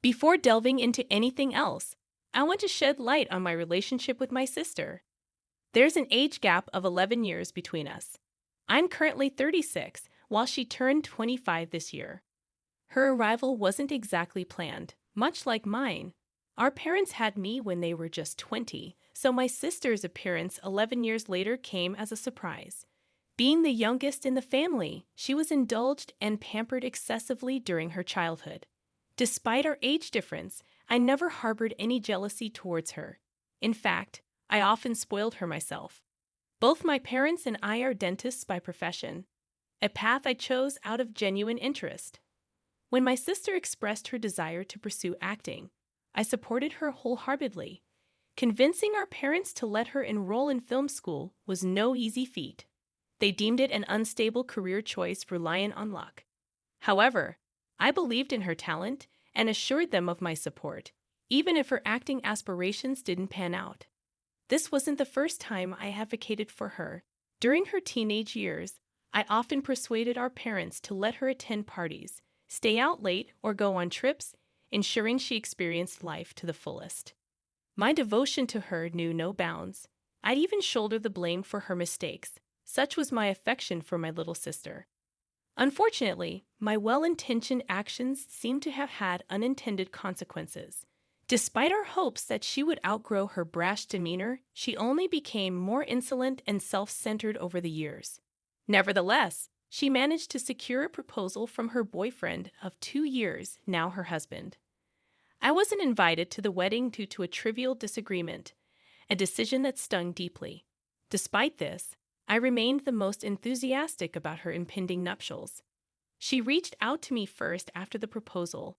Before delving into anything else, I want to shed light on my relationship with my sister. There's an age gap of 11 years between us. I'm currently 36, while she turned 25 this year. Her arrival wasn't exactly planned, much like mine. Our parents had me when they were just 20, so my sister's appearance 11 years later came as a surprise. Being the youngest in the family, she was indulged and pampered excessively during her childhood. Despite our age difference, I never harbored any jealousy towards her. In fact, I often spoiled her myself. Both my parents and I are dentists by profession, a path I chose out of genuine interest. When my sister expressed her desire to pursue acting, I supported her wholeheartedly. Convincing our parents to let her enroll in film school was no easy feat. They deemed it an unstable career choice reliant on luck. However, I believed in her talent and assured them of my support, even if her acting aspirations didn't pan out. This wasn't the first time I advocated for her. During her teenage years, I often persuaded our parents to let her attend parties, stay out late, or go on trips, ensuring she experienced life to the fullest. My devotion to her knew no bounds. I'd even shoulder the blame for her mistakes. Such was my affection for my little sister. Unfortunately, my well-intentioned actions seemed to have had unintended consequences. Despite our hopes that she would outgrow her brash demeanor, she only became more insolent and self-centered over the years. Nevertheless, she managed to secure a proposal from her boyfriend of 2 years, now her husband. I wasn't invited to the wedding due to a trivial disagreement, a decision that stung deeply. Despite this, I remained the most enthusiastic about her impending nuptials. She reached out to me first after the proposal,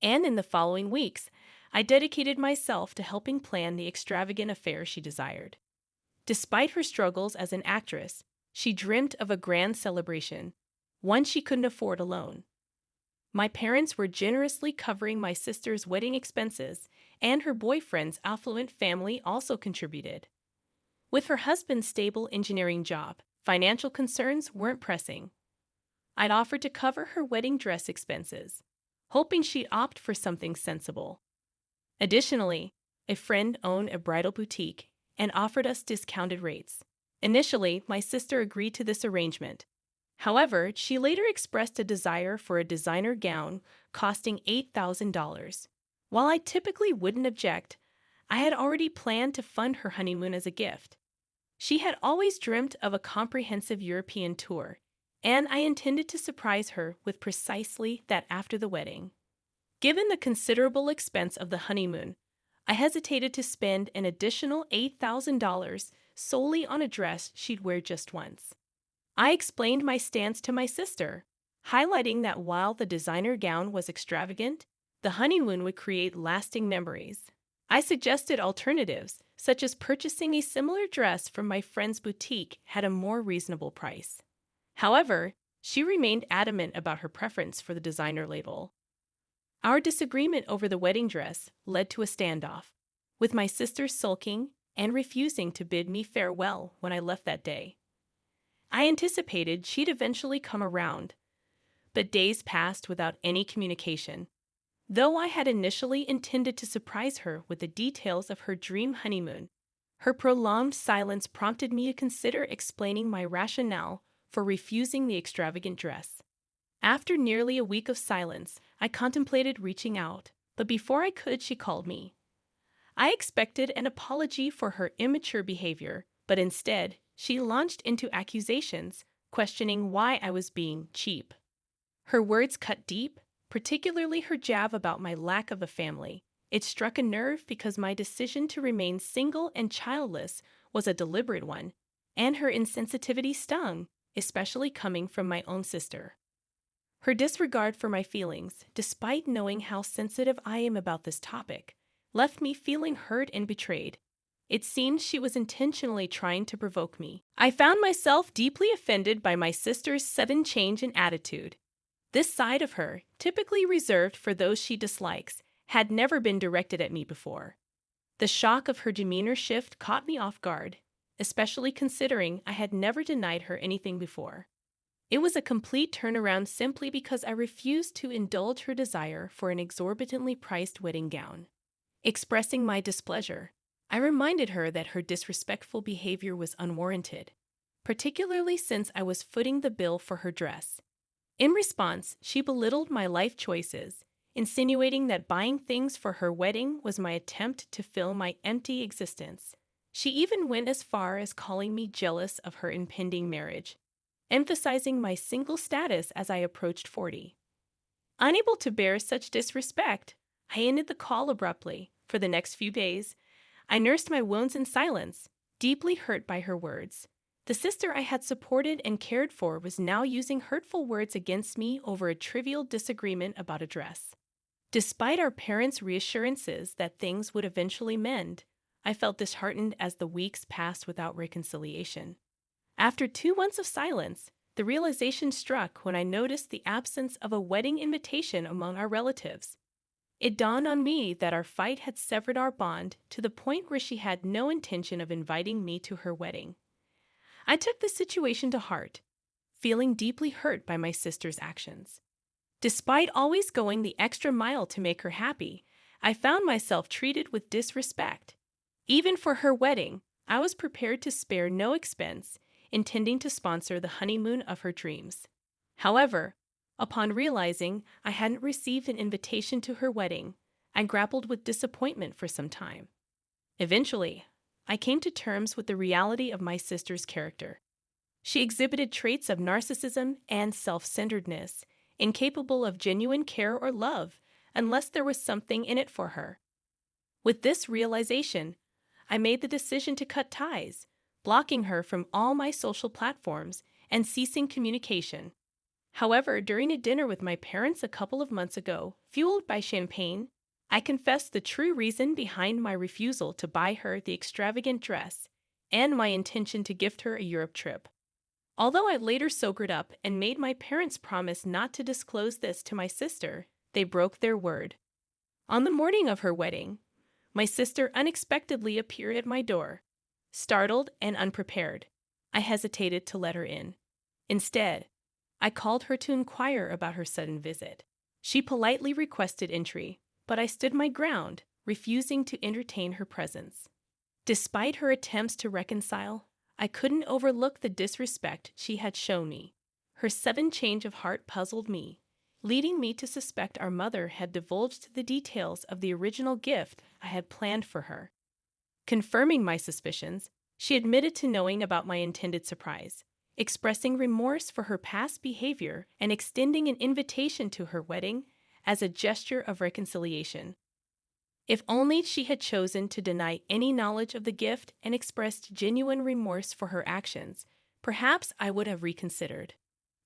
and in the following weeks, I dedicated myself to helping plan the extravagant affair she desired. Despite her struggles as an actress, she dreamt of a grand celebration, one she couldn't afford alone. My parents were generously covering my sister's wedding expenses, and her boyfriend's affluent family also contributed. With her husband's stable engineering job, financial concerns weren't pressing. I'd offered to cover her wedding dress expenses, hoping she'd opt for something sensible. Additionally, a friend owned a bridal boutique and offered us discounted rates. Initially, my sister agreed to this arrangement. However, she later expressed a desire for a designer gown costing $8,000. While I typically wouldn't object, I had already planned to fund her honeymoon as a gift. She had always dreamt of a comprehensive European tour, and I intended to surprise her with precisely that after the wedding. Given the considerable expense of the honeymoon, I hesitated to spend an additional $8,000 solely on a dress she'd wear just once. I explained my stance to my sister, highlighting that while the designer gown was extravagant, the honeymoon would create lasting memories. I suggested alternatives, such as purchasing a similar dress from my friend's boutique at a more reasonable price. However, she remained adamant about her preference for the designer label. Our disagreement over the wedding dress led to a standoff, with my sister sulking and refusing to bid me farewell when I left that day. I anticipated she'd eventually come around, but days passed without any communication. Though I had initially intended to surprise her with the details of her dream honeymoon, her prolonged silence prompted me to consider explaining my rationale for refusing the extravagant dress. After nearly a week of silence, I contemplated reaching out, but before I could, she called me. I expected an apology for her immature behavior, but instead, she launched into accusations, questioning why I was being cheap. Her words cut deep, particularly her jab about my lack of a family. It struck a nerve because my decision to remain single and childless was a deliberate one, and her insensitivity stung, especially coming from my own sister. Her disregard for my feelings, despite knowing how sensitive I am about this topic, left me feeling hurt and betrayed. It seemed she was intentionally trying to provoke me. I found myself deeply offended by my sister's sudden change in attitude. This side of her, typically reserved for those she dislikes, had never been directed at me before. The shock of her demeanor shift caught me off guard, especially considering I had never denied her anything before. It was a complete turnaround simply because I refused to indulge her desire for an exorbitantly priced wedding gown. Expressing my displeasure, I reminded her that her disrespectful behavior was unwarranted, particularly since I was footing the bill for her dress. In response, she belittled my life choices, insinuating that buying things for her wedding was my attempt to fill my empty existence. She even went as far as calling me jealous of her impending marriage, emphasizing my single status as I approached 40. Unable to bear such disrespect, I ended the call abruptly. For the next few days, I nursed my wounds in silence, deeply hurt by her words. The sister I had supported and cared for was now using hurtful words against me over a trivial disagreement about a dress. Despite our parents' reassurances that things would eventually mend, I felt disheartened as the weeks passed without reconciliation. After 2 months of silence, the realization struck when I noticed the absence of a wedding invitation among our relatives. It dawned on me that our fight had severed our bond to the point where she had no intention of inviting me to her wedding. I took the situation to heart, feeling deeply hurt by my sister's actions. Despite always going the extra mile to make her happy, I found myself treated with disrespect. Even for her wedding, I was prepared to spare no expense, intending to sponsor the honeymoon of her dreams. However, upon realizing I hadn't received an invitation to her wedding, I grappled with disappointment for some time. Eventually, I came to terms with the reality of my sister's character. She exhibited traits of narcissism and self-centeredness, incapable of genuine care or love unless there was something in it for her. With this realization, I made the decision to cut ties, blocking her from all my social platforms and ceasing communication. However, during a dinner with my parents a couple of months ago, fueled by champagne, I confessed the true reason behind my refusal to buy her the extravagant dress and my intention to gift her a Europe trip. Although I later sobered up and made my parents promise not to disclose this to my sister, they broke their word. On the morning of her wedding, my sister unexpectedly appeared at my door. Startled and unprepared, I hesitated to let her in. Instead, I called her to inquire about her sudden visit. She politely requested entry, but I stood my ground, refusing to entertain her presence. Despite her attempts to reconcile, I couldn't overlook the disrespect she had shown me. Her sudden change of heart puzzled me, leading me to suspect our mother had divulged the details of the original gift I had planned for her. Confirming my suspicions, she admitted to knowing about my intended surprise, expressing remorse for her past behavior and extending an invitation to her wedding as a gesture of reconciliation. If only she had chosen to deny any knowledge of the gift and expressed genuine remorse for her actions, perhaps I would have reconsidered.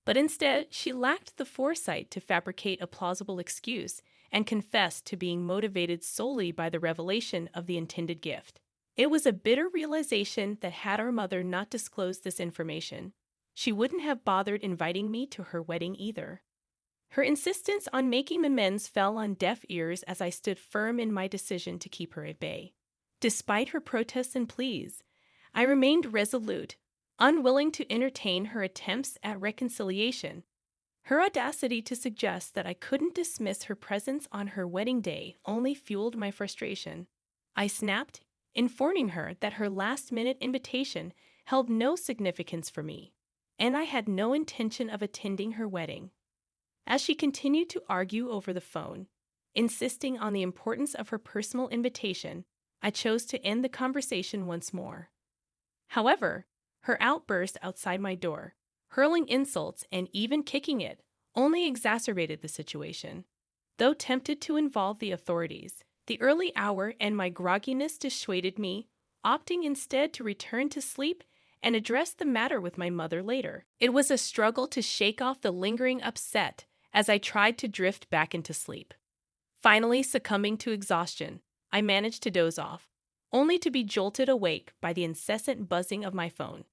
But instead, she lacked the foresight to fabricate a plausible excuse and confessed to being motivated solely by the revelation of the intended gift. It was a bitter realization that had our mother not disclosed this information, she wouldn't have bothered inviting me to her wedding either. Her insistence on making amends fell on deaf ears as I stood firm in my decision to keep her at bay. Despite her protests and pleas, I remained resolute, unwilling to entertain her attempts at reconciliation. Her audacity to suggest that I couldn't dismiss her presence on her wedding day only fueled my frustration. I snapped, informing her that her last-minute invitation held no significance for me, and I had no intention of attending her wedding. As she continued to argue over the phone, insisting on the importance of her personal invitation, I chose to end the conversation once more. However, her outburst outside my door, hurling insults and even kicking it, only exacerbated the situation. Though tempted to involve the authorities, the early hour and my grogginess dissuaded me, opting instead to return to sleep and address the matter with my mother later. It was a struggle to shake off the lingering upset as I tried to drift back into sleep. Finally, succumbing to exhaustion, I managed to doze off, only to be jolted awake by the incessant buzzing of my phone.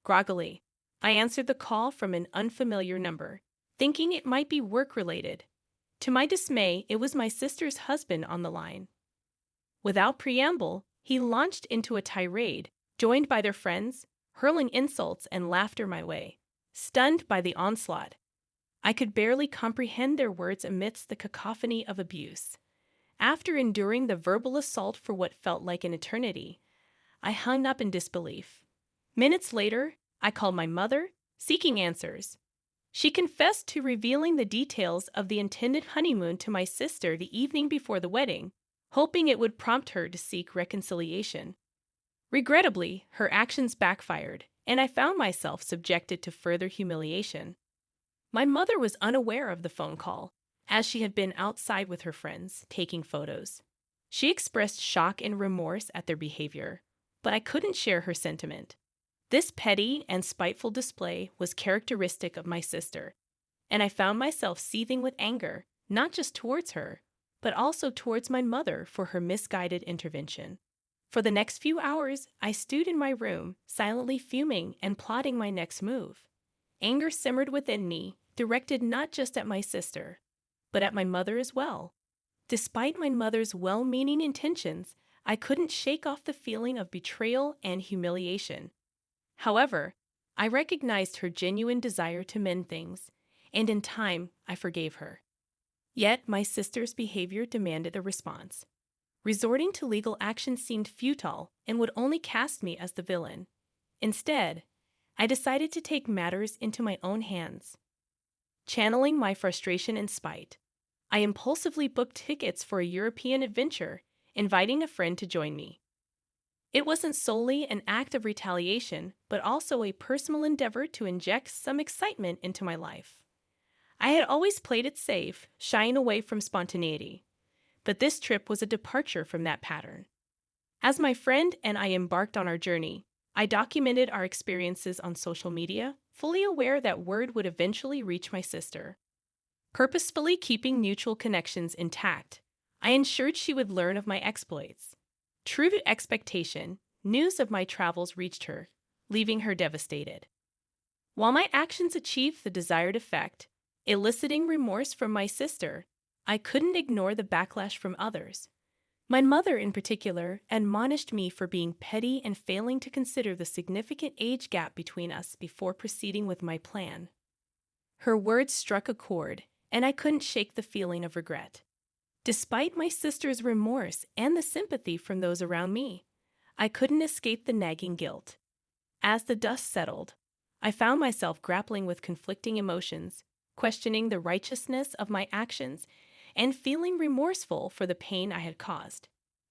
Groggily, I answered the call from an unfamiliar number, thinking it might be work-related. To my dismay, it was my sister's husband on the line. Without preamble, he launched into a tirade, joined by their friends, hurling insults and laughter my way. stunned by the onslaught. I could barely comprehend their words amidst the cacophony of abuse. After enduring the verbal assault for what felt like an eternity, I hung up in disbelief. Minutes later, I called my mother, seeking answers. She confessed to revealing the details of the intended honeymoon to my sister the evening before the wedding, hoping it would prompt her to seek reconciliation. Regrettably, her actions backfired, and I found myself subjected to further humiliation. My mother was unaware of the phone call, as she had been outside with her friends, taking photos. She expressed shock and remorse at their behavior, but I couldn't share her sentiment. This petty and spiteful display was characteristic of my sister, and I found myself seething with anger, not just towards her, but also towards my mother for her misguided intervention. For the next few hours, I stewed in my room, silently fuming and plotting my next move. Anger simmered within me, directed not just at my sister, but at my mother as well. Despite my mother's well-meaning intentions, I couldn't shake off the feeling of betrayal and humiliation. However, I recognized her genuine desire to mend things, and in time, I forgave her. Yet, my sister's behavior demanded a response. Resorting to legal action seemed futile and would only cast me as the villain. Instead, I decided to take matters into my own hands. Channeling my frustration and spite, I impulsively booked tickets for a European adventure, inviting a friend to join me. It wasn't solely an act of retaliation, but also a personal endeavor to inject some excitement into my life. I had always played it safe, shying away from spontaneity, but this trip was a departure from that pattern. As my friend and I embarked on our journey, I documented our experiences on social media, fully aware that word would eventually reach my sister. Purposefully keeping mutual connections intact, I ensured she would learn of my exploits. True to expectation, news of my travels reached her, leaving her devastated. While my actions achieved the desired effect, eliciting remorse from my sister, I couldn't ignore the backlash from others. My mother, in particular, admonished me for being petty and failing to consider the significant age gap between us before proceeding with my plan. Her words struck a chord, and I couldn't shake the feeling of regret. Despite my sister's remorse and the sympathy from those around me, I couldn't escape the nagging guilt. As the dust settled, I found myself grappling with conflicting emotions, questioning the righteousness of my actions, and feeling remorseful for the pain I had caused.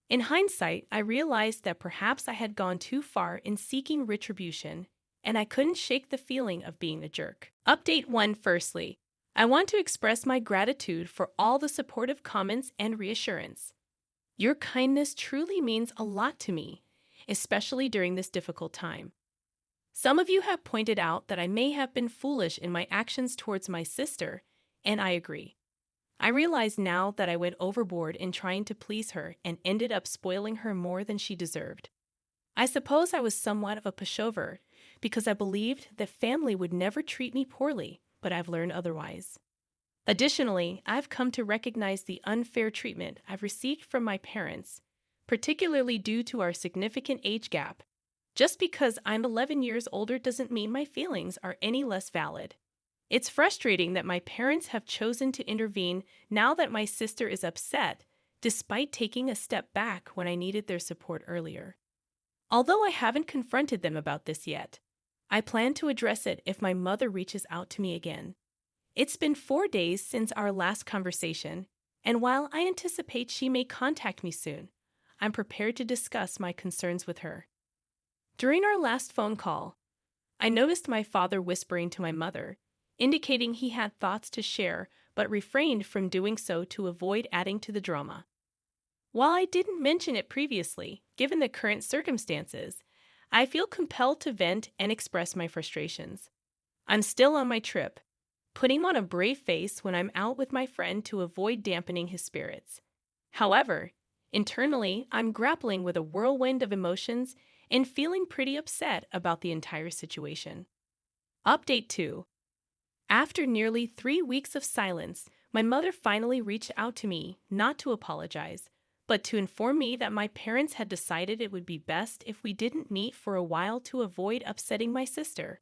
In hindsight, I realized that perhaps I had gone too far in seeking retribution, and I couldn't shake the feeling of being a jerk. Update 1. Firstly, I want to express my gratitude for all the supportive comments and reassurance. Your kindness truly means a lot to me, especially during this difficult time. Some of you have pointed out that I may have been foolish in my actions towards my sister, and I agree. I realize now that I went overboard in trying to please her and ended up spoiling her more than she deserved. I suppose I was somewhat of a pushover because I believed that family would never treat me poorly, but I've learned otherwise. Additionally, I've come to recognize the unfair treatment I've received from my parents, particularly due to our significant age gap. Just because I'm 11 years older doesn't mean my feelings are any less valid. It's frustrating that my parents have chosen to intervene now that my sister is upset, despite taking a step back when I needed their support earlier. Although I haven't confronted them about this yet, I plan to address it if my mother reaches out to me again. It's been 4 days since our last conversation, and while I anticipate she may contact me soon, I'm prepared to discuss my concerns with her. During our last phone call, I noticed my father whispering to my mother, indicating he had thoughts to share but refrained from doing so to avoid adding to the drama. While I didn't mention it previously, given the current circumstances, I feel compelled to vent and express my frustrations. I'm still on my trip, putting on a brave face when I'm out with my friend to avoid dampening his spirits. However, internally, I'm grappling with a whirlwind of emotions and feeling pretty upset about the entire situation. Update 2. After nearly 3 weeks of silence, my mother finally reached out to me, not to apologize, but to inform me that my parents had decided it would be best if we didn't meet for a while to avoid upsetting my sister.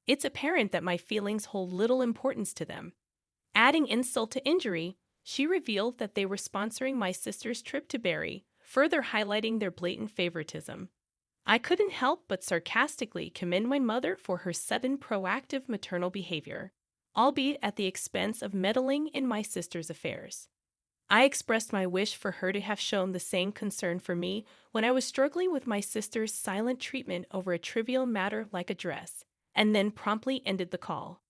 It's apparent that my feelings hold little importance to them. Adding insult to injury, she revealed that they were sponsoring my sister's trip to Barrie, further highlighting their blatant favoritism. I couldn't help but sarcastically commend my mother for her sudden proactive maternal behavior, albeit at the expense of meddling in my sister's affairs. I expressed my wish for her to have shown the same concern for me when I was struggling with my sister's silent treatment over a trivial matter like a dress, and then promptly ended the call.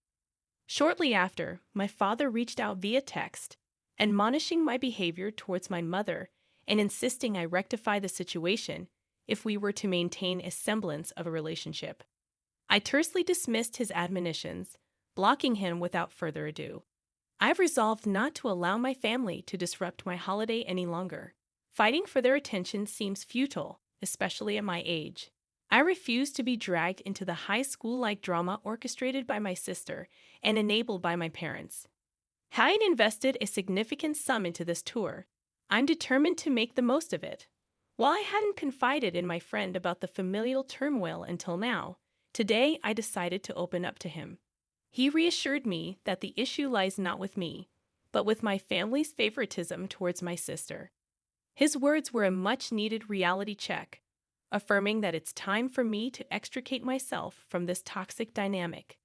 Shortly after, my father reached out via text, admonishing my behavior towards my mother and insisting I rectify the situation if we were to maintain a semblance of a relationship. I tersely dismissed his admonitions, blocking him without further ado. I've resolved not to allow my family to disrupt my holiday any longer. Fighting for their attention seems futile, especially at my age. I refuse to be dragged into the high school-like drama orchestrated by my sister and enabled by my parents. Having invested a significant sum into this tour, I'm determined to make the most of it. While I hadn't confided in my friend about the familial turmoil until now, today I decided to open up to him. He reassured me that the issue lies not with me, but with my family's favoritism towards my sister. His words were a much-needed reality check, affirming that it's time for me to extricate myself from this toxic dynamic.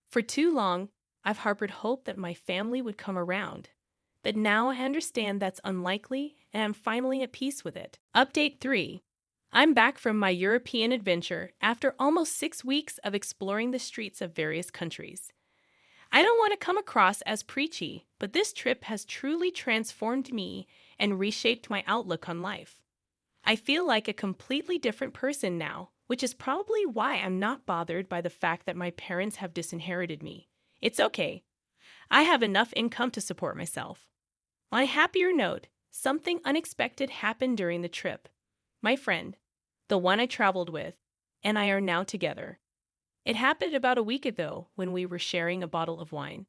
For too long, I've harbored hope that my family would come around, but now I understand that's unlikely and I'm finally at peace with it. Update 3. I'm back from my European adventure after almost 6 weeks of exploring the streets of various countries. I don't want to come across as preachy, but this trip has truly transformed me and reshaped my outlook on life. I feel like a completely different person now, which is probably why I'm not bothered by the fact that my parents have disinherited me. It's okay. I have enough income to support myself. On a happier note, something unexpected happened during the trip. My friend, the one I traveled with, and I are now together. It happened about a week ago when we were sharing a bottle of wine.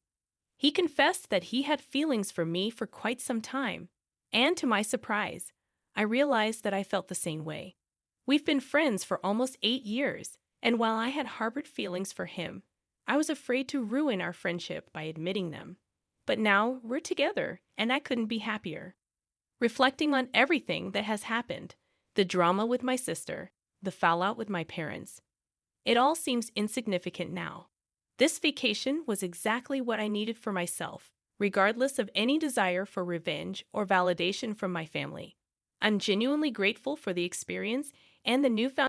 He confessed that he had feelings for me for quite some time, and to my surprise, I realized that I felt the same way. We've been friends for almost 8 years, and while I had harbored feelings for him, I was afraid to ruin our friendship by admitting them. But now we're together, and I couldn't be happier. Reflecting on everything that has happened, the drama with my sister, the fallout with my parents, it all seems insignificant now. This vacation was exactly what I needed for myself, regardless of any desire for revenge or validation from my family. I'm genuinely grateful for the experience and the newfound